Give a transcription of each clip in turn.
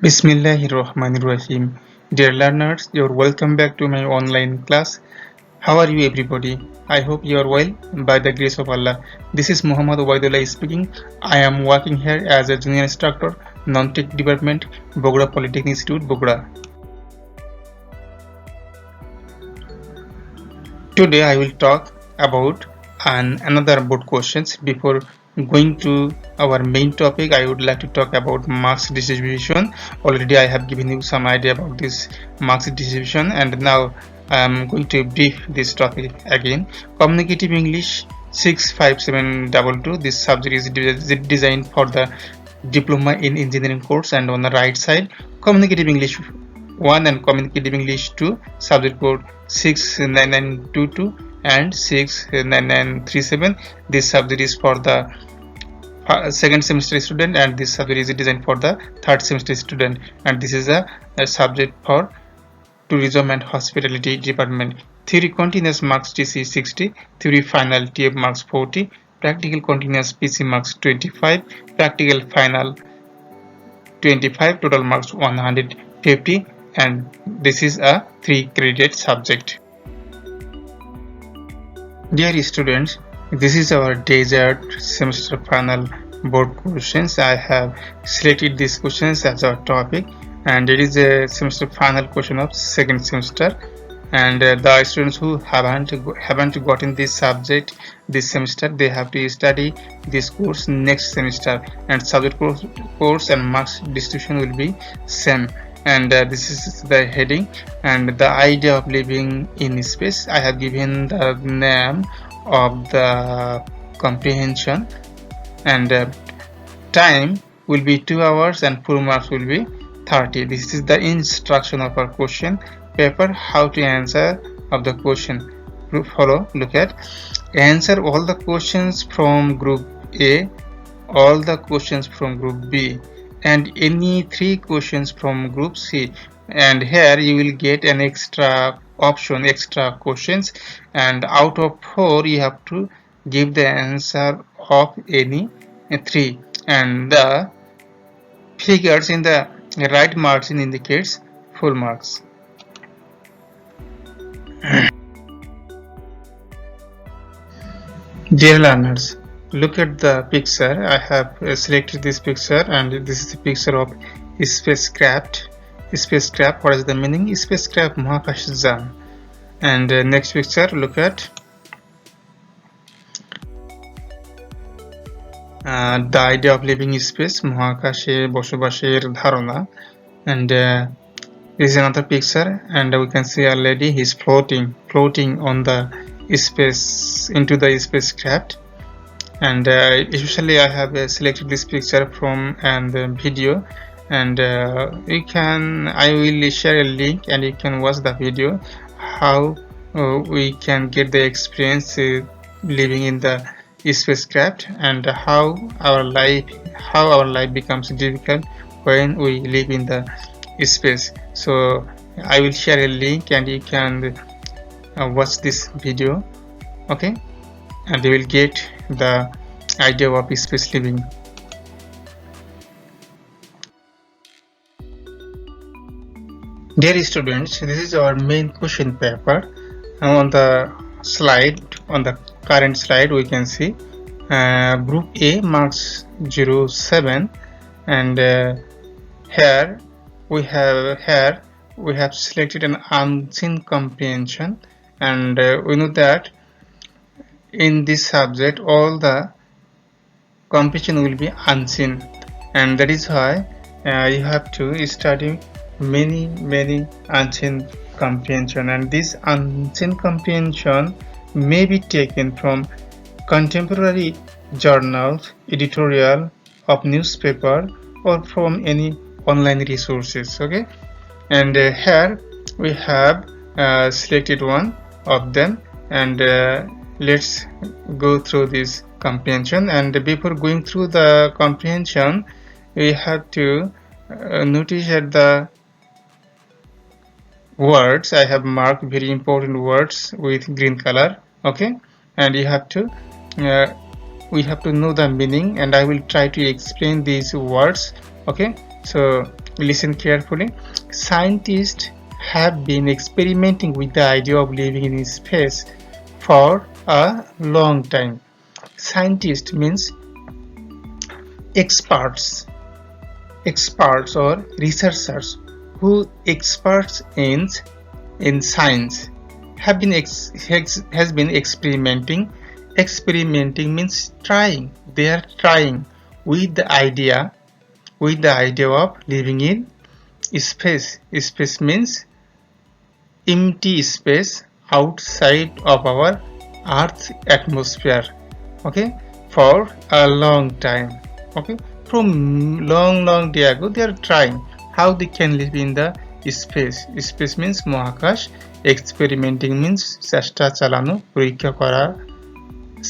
Bismillahirrahmanirrahim. Dear learners, you're welcome back to my online class. How are you everybody? I hope you are well by the grace of Allah. This is Muhammad Ubaidullah speaking. I am working here as a junior instructor, non-tech department, Bogra Polytechnic Institute, Bogra. Today I will talk about another board questions. Before going to our main topic, I would like to talk about marks distribution. Already I have given you some idea about this marks distribution, and now I am going to brief this topic again. Communicative English 65722. This subject is designed for the diploma in engineering course, and on the right side Communicative English 1 and Communicative English 2, subject code 69922 and 69937. This subject is for the second semester student, and this subject is designed for the third semester student, and this is a subject for tourism and hospitality department. Theory continuous marks TC 60, theory final TF marks 40, practical continuous PC marks 25, practical final 25, total marks 150, and this is a 3-credit subject. Dear students, this is our desired semester final board questions. I have selected these questions as our topic, and it is a semester final question of second semester, and the students who haven't gotten this subject this semester, they have to study this course next semester, and subject course and marks distribution will be same. And this is the heading and the idea of living in space. I have given the name of the comprehension, and time will be 2 hours and full marks will be 30. This is the instruction of our question paper, how to answer of the question. Follow, look at, answer all the questions from group A, all the questions from group B, and any 3 questions from group C, and here you will get an extra option, extra questions, and out of 4 you have to give the answer of any 3, and the figures in the right margin indicates full marks. Dear learners, look at the picture. I have selected this picture, and this is the picture of spacecraft. Spacecraft, what is the meaning? Spacecraft Mahakashjan. And next picture, look at the idea of living in space, Mahakashe Boshobasher Dharana. And this is another picture, and we can see a lady, he's floating on the space, into the spacecraft. And especially I have selected this picture from the video, and I will share a link and you can watch the video how we can get the experience living in the spacecraft, and how our life becomes difficult when we live in the space. So I will share a link and you can watch this video, okay, and you will get the idea of space living. Dear students, this is our main question paper. On the slide, on the current slide, we can see group A marks 07, and here we have selected an unseen comprehension, and we know that in this subject all the comprehension will be unseen, and that is why you have to study many unseen comprehension, and this unseen comprehension may be taken from contemporary journals, editorial of newspaper, or from any online resources, okay. And here we have selected one of them, and let's go through this comprehension. And before going through the comprehension, we have to notice at the words. I have marked very important words with green color, okay, and you have to we have to know the meaning, and I will try to explain these words, okay. So Listen carefully. Scientists have been experimenting with the idea of living in space for a long time. Scientist means experts or researchers who experts in science have been has been experimenting. Experimenting means trying. They are trying with the idea of living in space. Space means empty space outside of our Earth's atmosphere. Okay, for a long time. Okay, from long day ago they are trying how they can live in the space. Space means মহাকাশ. Experimenting means চেষ্টা চালানো, পরীক্ষা করা.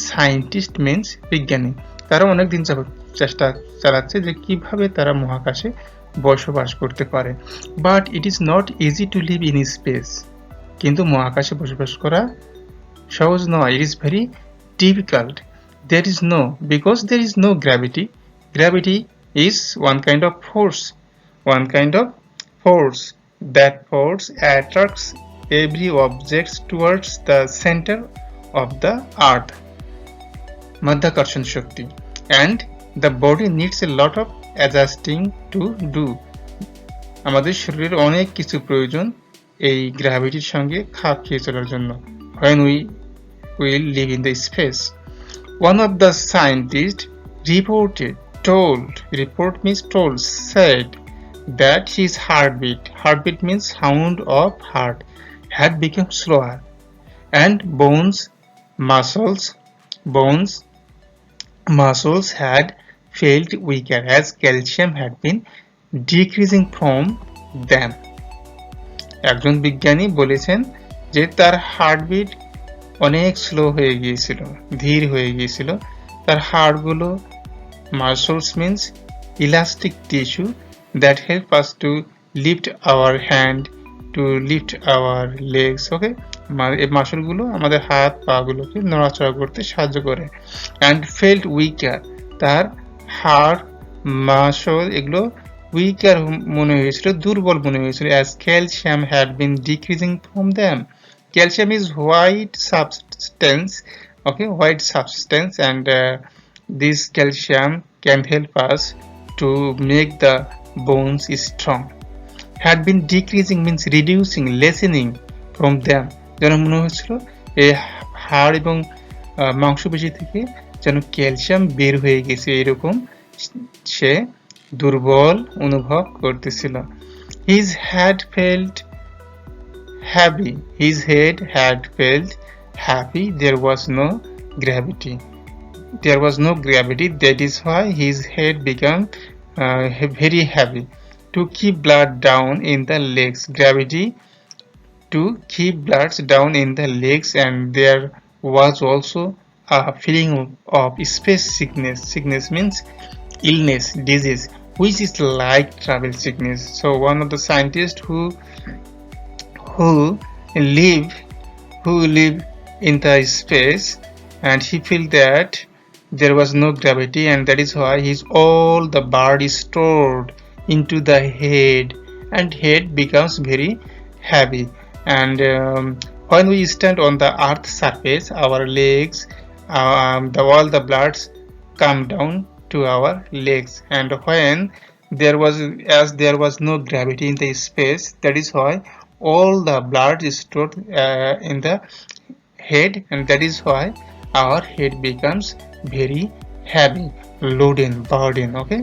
Scientist means বিজ্ঞানী. তারা অনেক দিন যাবত চেষ্টা চালাচ্ছে যে কিভাবে তারা মহাকাশে বসবাস করতে পারে. But it is not easy to live in space. কিন্তু মহাকাশে বসবাস করা সহজ নয়. It is very difficult. Because there is no gravity. Gravity is one kind of force. That force attracts every object towards the center of the earth. Madhyakarshan Shakti. And the body needs a lot of adjusting to do. আমাদের শরীরের অনেক কিছু প্রয়োজন এই গ্র্যাভিটির সঙ্গে খাপ খেয়ে চলার জন্য. When we will live in the space. One of the scientists said that his heartbeat means sound of heart, had become slower, and muscles had felt weaker as calcium had been decreasing from them. একজন বিজ্ঞানী বলেছেন যে তার heartbeat অনেক slow হয়ে গিয়েছিল, ধীর হয়ে গিয়েছিল. তার হাড়গুলো, muscles means elastic tissue that help us to lift our hand, to lift our legs. Okay, এই মাসলগুলো আমাদের হাত পা গুলোকে নড়াচড়া করতে সাহায্য করে. and felt weaker, তার হাড়, মাসল এগুলো weaker মনে হয়েছিল, দুর্বল মনে হয়েছিল. as calcium had been decreasing from them. Calcium is white substance, and this calcium can help us to make the bones strong. Had been decreasing means reducing, lessening from them. যেন মনে হয়েছিল এই হাড় এবং মাংসপেশি থেকে যেন ক্যালসিয়াম বের হয়ে গেছে, এরকম সে দুর্বল অনুভব করতেছিল. His head had felt heavy. There was no gravity. That is why his head became very heavy. To keep blood down in the legs. Gravity to keep blood down in the legs, and there was also a feeling of space sickness. Sickness means illness, disease, which is like travel sickness. So one of the scientists who live in the space, and he felt that there was no gravity, and that is why all the blood is stored into the head, and head becomes very heavy. And when we stand on the earth's surface, our legs, all the bloods come down to our legs. And when there was no gravity in the space, that is why all the blood is stored in the head, and that is why our head becomes very heavy, loaden, burden. Okay,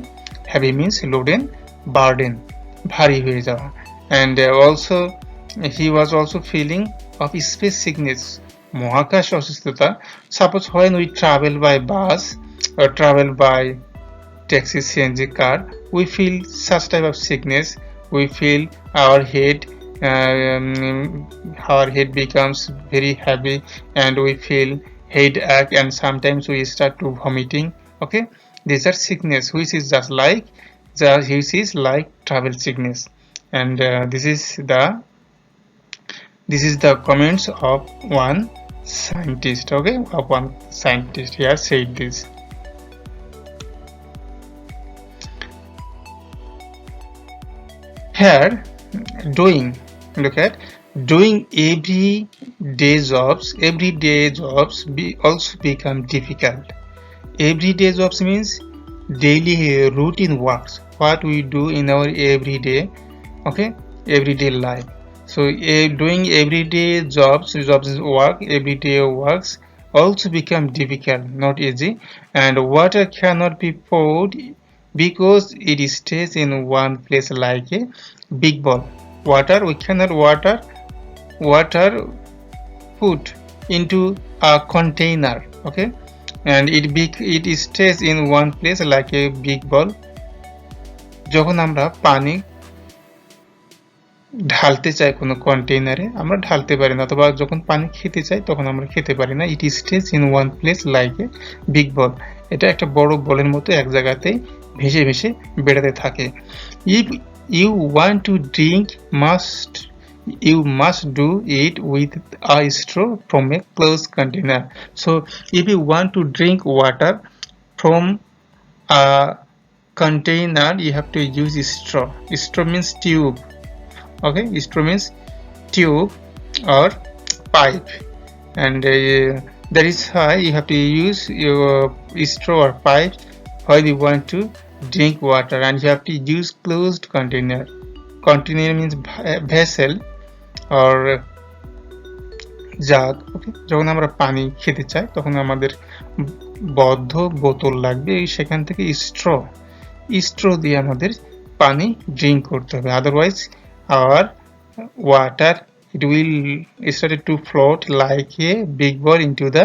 heavy means loaden, burden, bhari hoye jawa. And also he was also feeling of space sickness, মহাকাশ অসুস্থতা. Suppose when we travel by bus or travel by taxi, CNG car, we feel such type of sickness. We feel our head becomes very heavy, and we feel headache, and sometimes we start to vomiting. Okay, these are sickness which is like travel sickness. And this is the comments of one scientist. Okay, of one scientist here said this. Here doing, look at doing everyday jobs also become difficult. Everyday jobs means daily routine works, what we do in our everyday, okay, everyday life. So doing everyday jobs work, everyday works also become difficult, not easy. And water cannot be poured because it stays in one place like a big ball. Water, we cannot water put into a container, okay, and it stays in one place like a big ball. যখন আমরা পানি ঢালতে চাই কোনো কন্টেইনারে, আমরা ঢালতে পারি না, অথবা যখন পানি খেতে চাই তখন আমরা খেতে পারি না। It stays in one place like a big ball. এটা একটা বড় বলের মতো এক জায়গাতেই ভেসে ভেসে বেড়াতে থাকে। If you want to drink you must do it with a straw from a closed container. So if you want to drink water from a container, you have to use a straw. Straw means tube, okay, straw means tube or pipe, and that is why you have to use your straw or pipe while you want to drink water, and you have to use closed container. Container means vessel or জাগ, ওকে। যখন আমরা পানি খেতে চাই তখন আমাদের বদ্ধ বোতল লাগবে, সেখান থেকে স্ট্র দিয়ে আমাদের পানি ড্রিঙ্ক করতে হবে, otherwise our water it will start to float like a big ball into the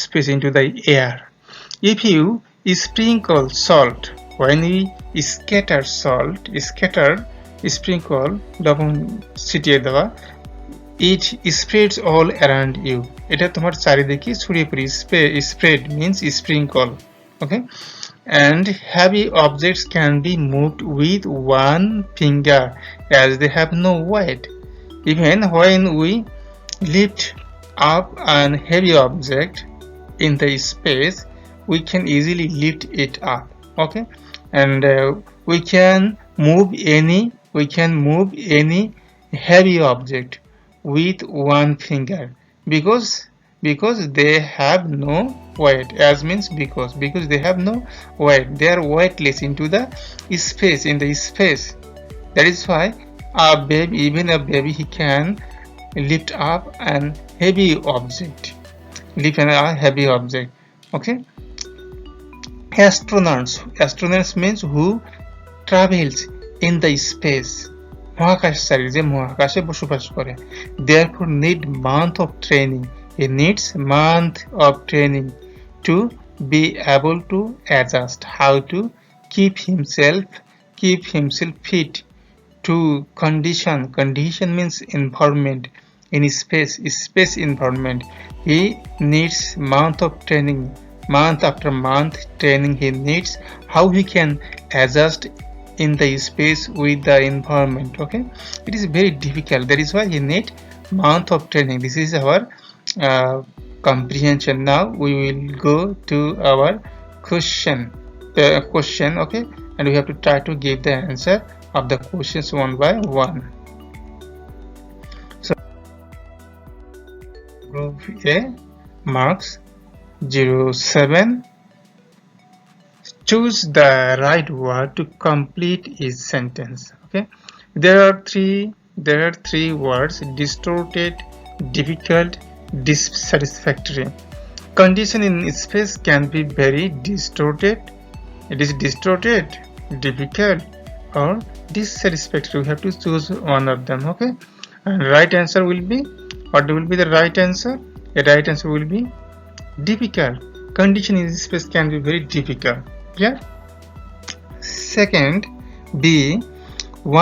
space, into the air. If you sprinkle salt, when we sprinkle লবণ ছিটিয়ে দেওয়া, it spreads all around you. এটা তোমার চারিদিকে ছড়িয়ে পড়ে, spread means sprinkle, okay. And heavy objects can be moved with one finger as they have no weight. Even when we lift up an heavy object in the space, we can easily lift it up, okay. And we can move any heavy object with one finger because they have no weight. As means because they have no weight, they are weightless into the space. That is why even a baby, he can lift up an heavy object, okay. Astronauts means who travels in the space, মহাকাশচারী, যে মহাকাশে বসবাস করে। therefore need month of training, he needs month of training to be able to adjust, how to keep himself fit to condition means environment, in space environment. He needs month after month training, he needs how he can adjust in the space with the environment, okay. It is very difficult, that is why you need month of training. This is our comprehension. Now we will go to our question, okay, and we have to try to give the answer of the questions one by one. So group A, marks 07. Choose the right word to complete each sentence, okay. There are three words: distorted, difficult, dissatisfactory. Condition in space can be very distorted. It is distorted, difficult, or dissatisfactory. We have to choose one of them, okay. And right answer will be, what will be the right answer? The right answer will be difficult. Condition in space can be very difficult. Yeah. Second, B,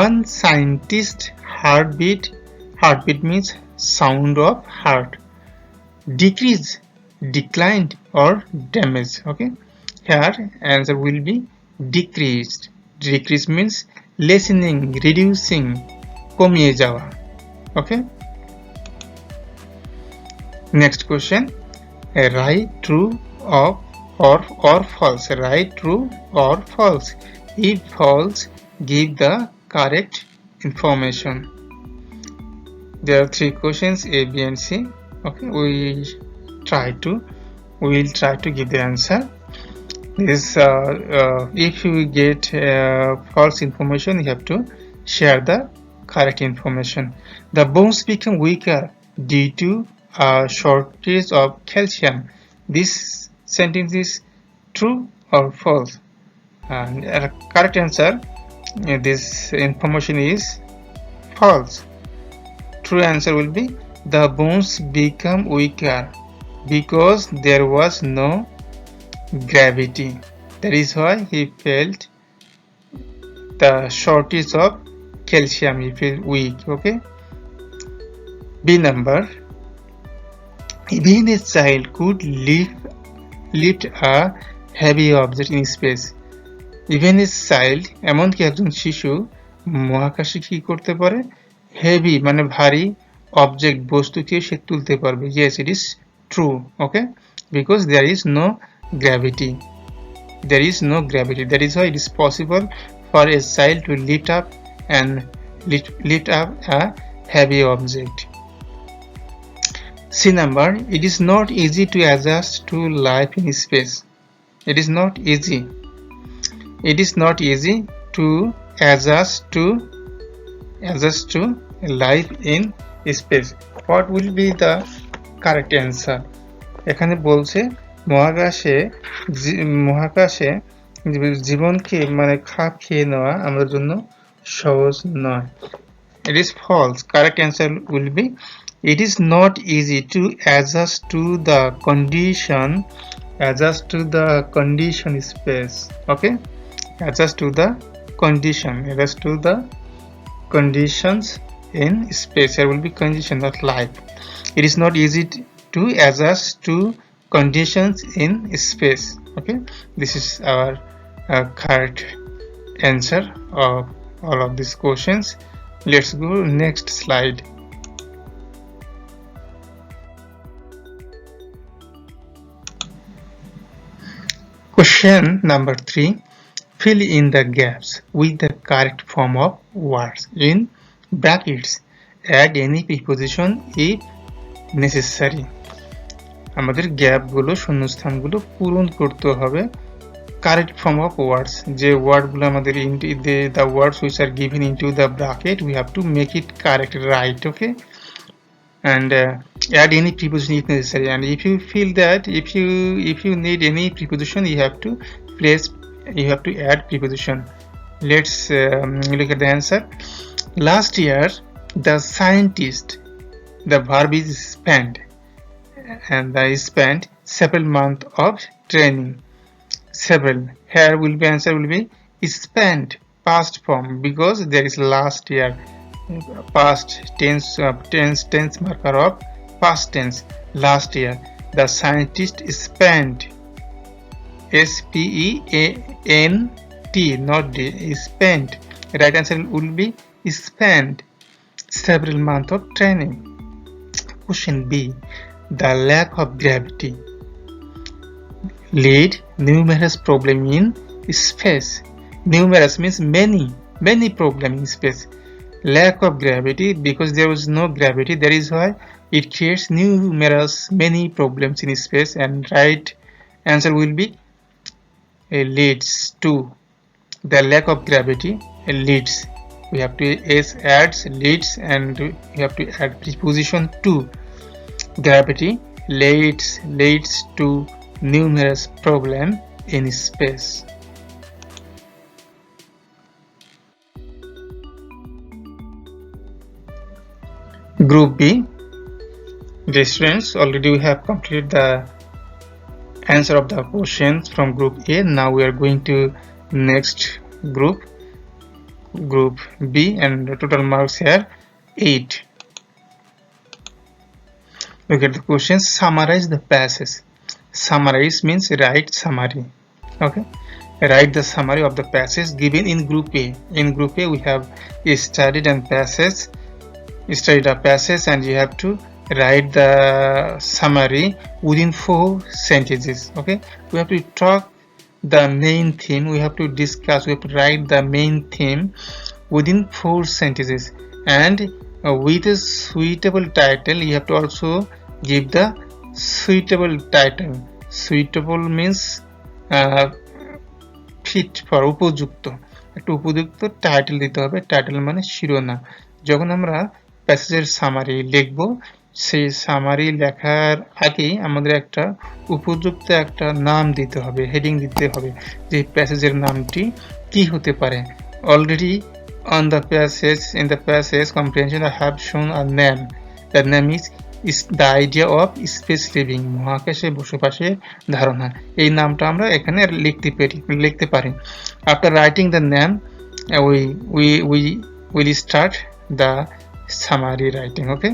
one scientist heartbeat means sound of heart, decrease, declined, or damaged, okay. Here answer will be decreased. Decrease means lessening, reducing, কমিয়ে যাওয়া, okay. Next question, right, true, or false. Right, true, or false. If false, give the correct information. There are 3 questions, A, B and C. Okay, we will try to give the answer. This if you get false information, you have to share the correct information. The bones become weaker due to a shortage of calcium. This sentence is true or false? And correct answer, this information is false. True answer will be the bones become weaker because there was no gravity. That is why he felt the shortage of calcium. He felt weak. Okay. B number. Even a child could lift a heavy object in space. Even a child, এমনকি একজন শিশু মহাকাশে কি করতে পারে? Heavy মানে ভারী object বস্তুকে সে তুলতে পারবে. Yes, it is true. Okay, because there is no gravity. There is no gravity. That is why it is possible for a child to lift up a heavy object. C number. It is not easy to adjust to life in space. It is not easy. It is not easy to adjust to life in space. What will be the correct answer? এখানে বলছে মহাকাশে জীবনকে মানে খাপ খেয়ে নেওয়া আমাদের জন্য সহজ নয়. It is false. Correct answer will be it is not easy to adjust to the condition space. Okay, adjust to the conditions in space. There will be condition of life. It is not easy to adjust to conditions in space. Okay, this is our correct answer of all of these questions. Let's go next slide. Question number 3. Fill in the gaps with the correct form of words. In brackets, add any preposition if necessary. আমাদের গ্যাপগুলো শূন্যস্থানগুলো পূরণ করতে হবে correct form of words. যে ওয়ার্ডগুলো আমাদের the words which are given into the bracket, we have to make it correct, right? Okay, and add any preposition if necessary. And if you feel that if you need any preposition, you have to add preposition. Let's look at the answer. Last year, the scientist, the verb is spent, and they spent several months of training. Several. Here will be answer will be spent past form because there is last year. Past tense marker of past tense. Last year, the scientist spent. S-P-E-A-N-T, not D. Spent. Right answer will be spent several months of training. Question B. The lack of gravity lead numerous problem in space. Numerous means many problem in space. Lack of gravity, because there was no gravity, that is why it creates many problems in space. And right answer will be leads to. The lack of gravity leads, we have to adds leads, and we have to add preposition to. Gravity leads to numerous problem in space. Group B. Dear students, already we have completed the answer of the questions from group A. Now we are going to next group B, and the total marks here 8. Look at the questions. Summarize the passage. Summarize means write summary. Okay, write the summary of the passage given in group A. In group A we have studied a passage, and you have to write the summary within 4 sentences. Okay, we have to talk the main theme, we have to discuss, we have to write the main theme within 4 sentences, and with a suitable title. You have to also give the suitable title. Suitable means fit for, উপযুক্ত, একটা উপযুক্ত title দিতে হবে। Title মানে শিরোনাম। যখন আমরা প্যাসেজের summary লিখব, সেই সামারি লেখার আগেই আমাদের একটা উপযুক্ত একটা নাম দিতে হবে, হেডিং দিতে হবে, যে প্যাসেজের নামটি কি হতে পারে। Already on the passage, in the passage comprehension, I have shown a name. The name is the idea of space living, মহাকাশে বসবাসের ধারণা। এই নামটা আমরা এখানে লিখতে পারি। After writing the name, we will start the summary writing. Okay.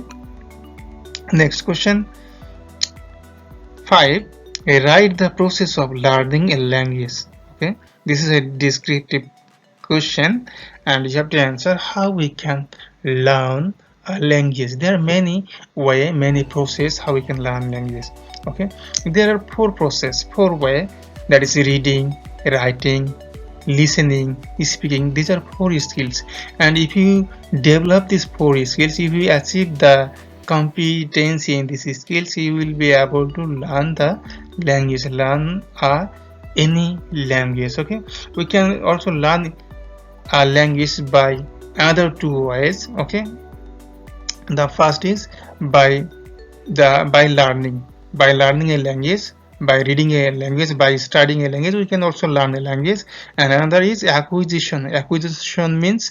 Next question 5. Write the process of learning a language. Okay, this is a descriptive question, and you have to answer how we can learn a language. There are many process how we can learn language. Okay, there are 4 way, that is reading, writing, listening, speaking. These are 4 skills, and if you develop these 4 skills, if you achieve the competency in these skills, you will be able to learn the language, any language. Okay, we can also learn a language by other 2 ways. Okay, the first is by learning a language, by reading a language, by studying a language. We can also learn a language. And another is acquisition. Acquisition means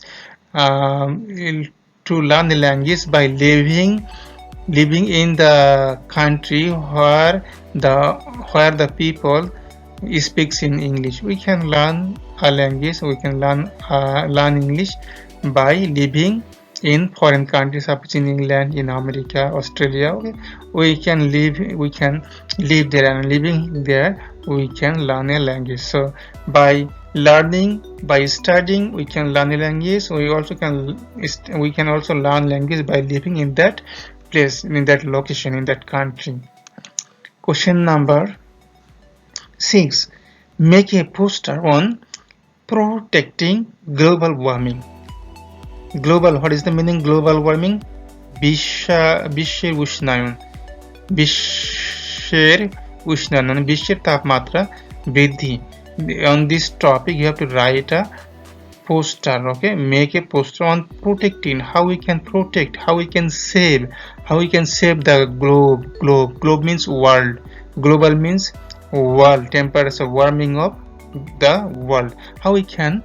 to learn a language by living in the country where the people speaks in English. We can learn a language, we can learn English by living in foreign countries, such in England, in America, Australia. Okay, we can live there, and living there we can learn a language. So by studying we can learn a language. We can also learn language by living in that place, in that location, in that country. Question number 6. Make a poster on protecting global warming. Global, what is the meaning global warming? বিশ্বের উষ্ণায়ন, বিশ্বের তাপমাত্রা বৃদ্ধি। On this topic you have to write a poster. Okay, make a poster on protecting, how we can protect, how we can save the globe means world, global means world, temperature temperature warming of the world, how we can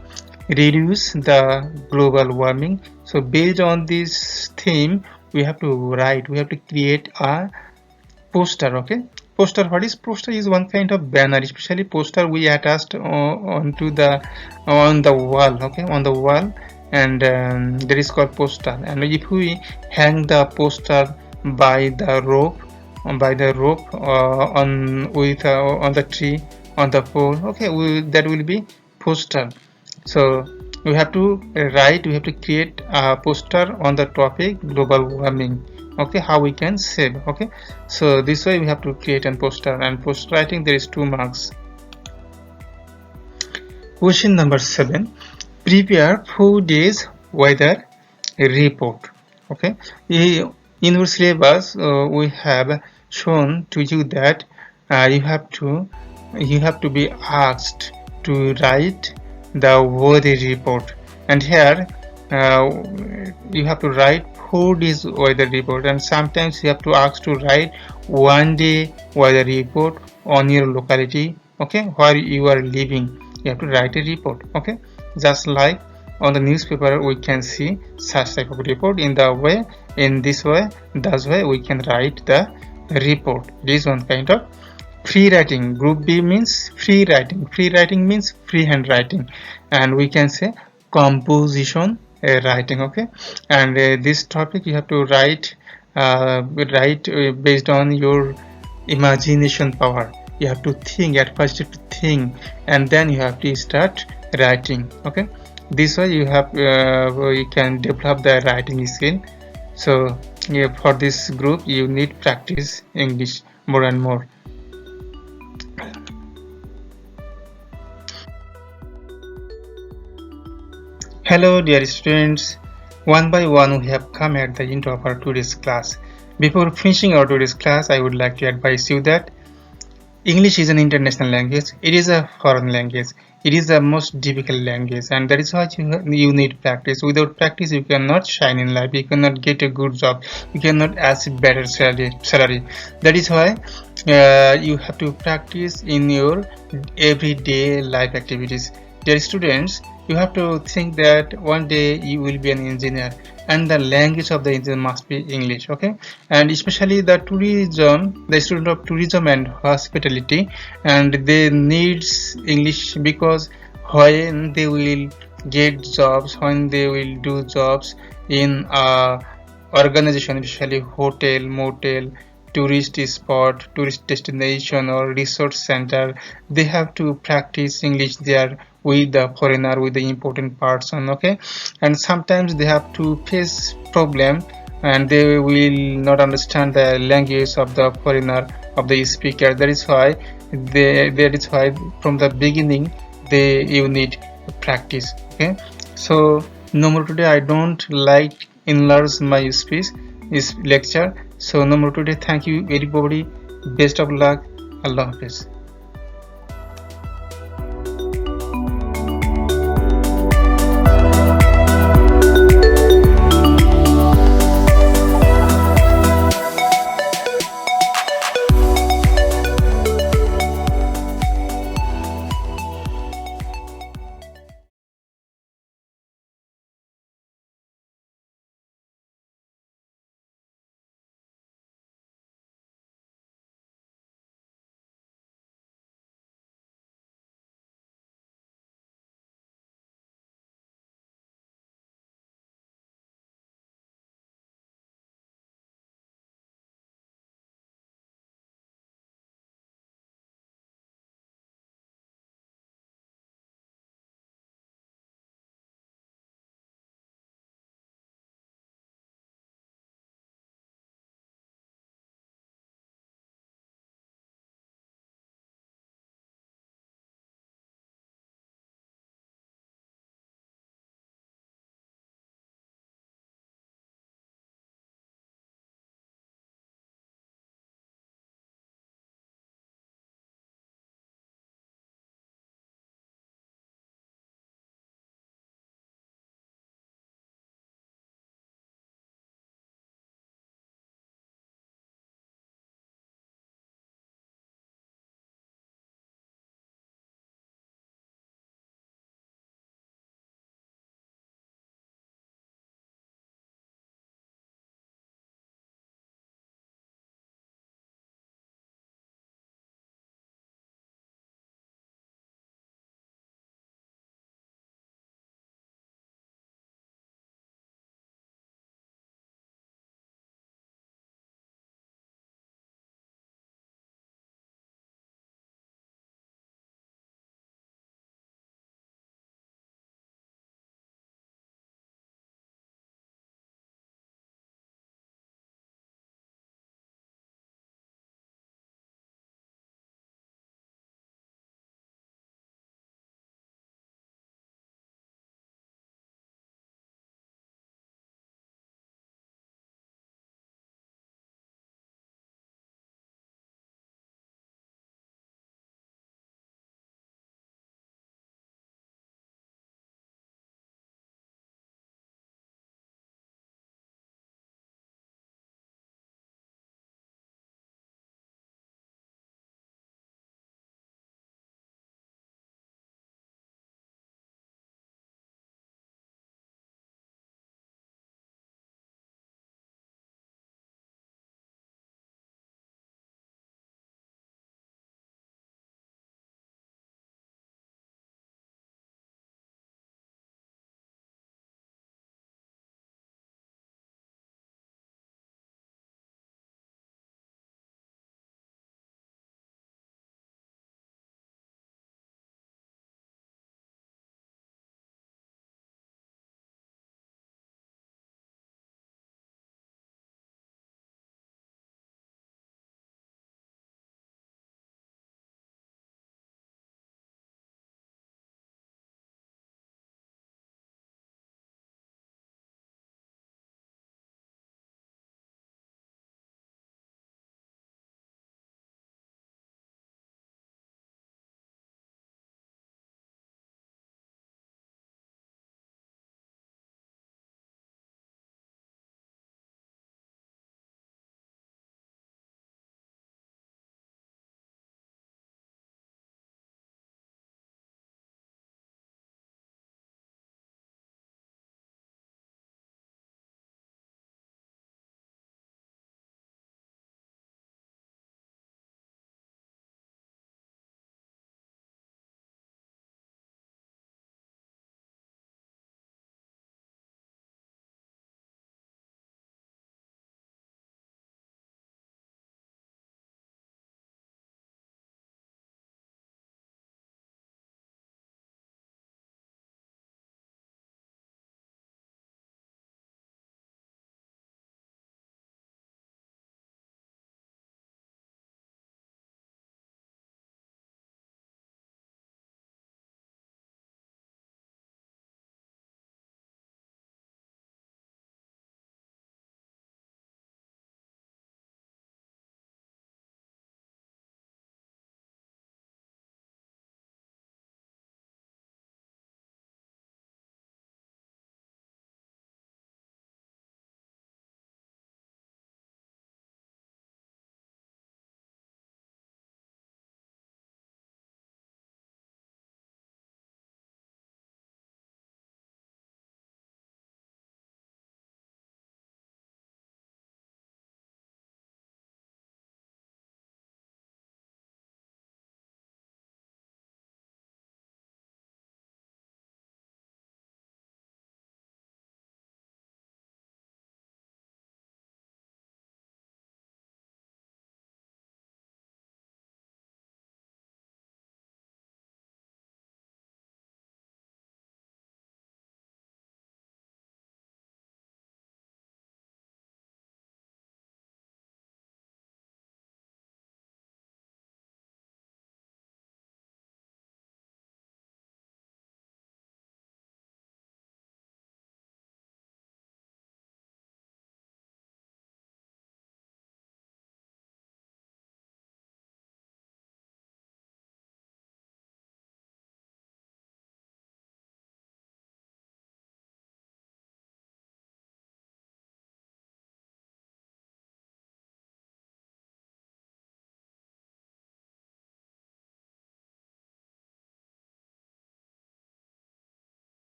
reduce the global warming. So based on this theme we have to create a poster. Okay, poster, what is poster? Is one kind of banner, especially poster we attached on the wall. Okay, on the wall, and that is called poster. And if we hang the poster by the rope on the tree, on the pole, okay, that will be poster. So we have to create a poster on the topic global warming. Okay, how we can save. Okay, so this way we have to create a poster, and poster writing there is 2 marks. Question number 7. Prepare 4 days weather report. Okay, in our syllabus we have shown to you that you have to be asked to write the weather report, and here you have to write 4 days weather report, and sometimes you have to ask to write 1 day weather report on your locality. Okay, where you are living, you have to write a report. Okay, just like on the newspaper we can see such type of report. In this way we can write the report. This one kind of free writing. Group B means free writing means freehand writing, and we can say composition writing. Okay, and this topic you have to write based on your imagination power. You have to think, at first you have to think, and then you have to start writing. Okay, this way you can develop the writing skill. So for this group you need practice English more and more. Hello dear students, one by one we have come at the end of our today's class. Before finishing our today's class, I would like to advise you that English is an international language. It is a foreign language. It is the most difficult language, and that is why you need practice. Without practice, you cannot shine in life. You cannot get a good job. You cannot achieve better salary. That is why you have to practice in your everyday life activities. Dear students, you have to think that one day you will be an engineer, and the language of the engineer must be English. Okay, and especially the student of tourism and hospitality, and they needs English because when they will get jobs, when they will do jobs in a organization, especially hotel, motel, tourist spot, tourist destination, or resource center, they have to practice English there with the foreigner, with the important person. Okay, and sometimes they have to face problem, and they will not understand the language of the foreigner, of the speaker. That is why from the beginning you need practice. Okay, so no more today. I don't like enlarge my speech, this lecture. So no more today. Thank you everybody. Best of luck. Allah Hafiz.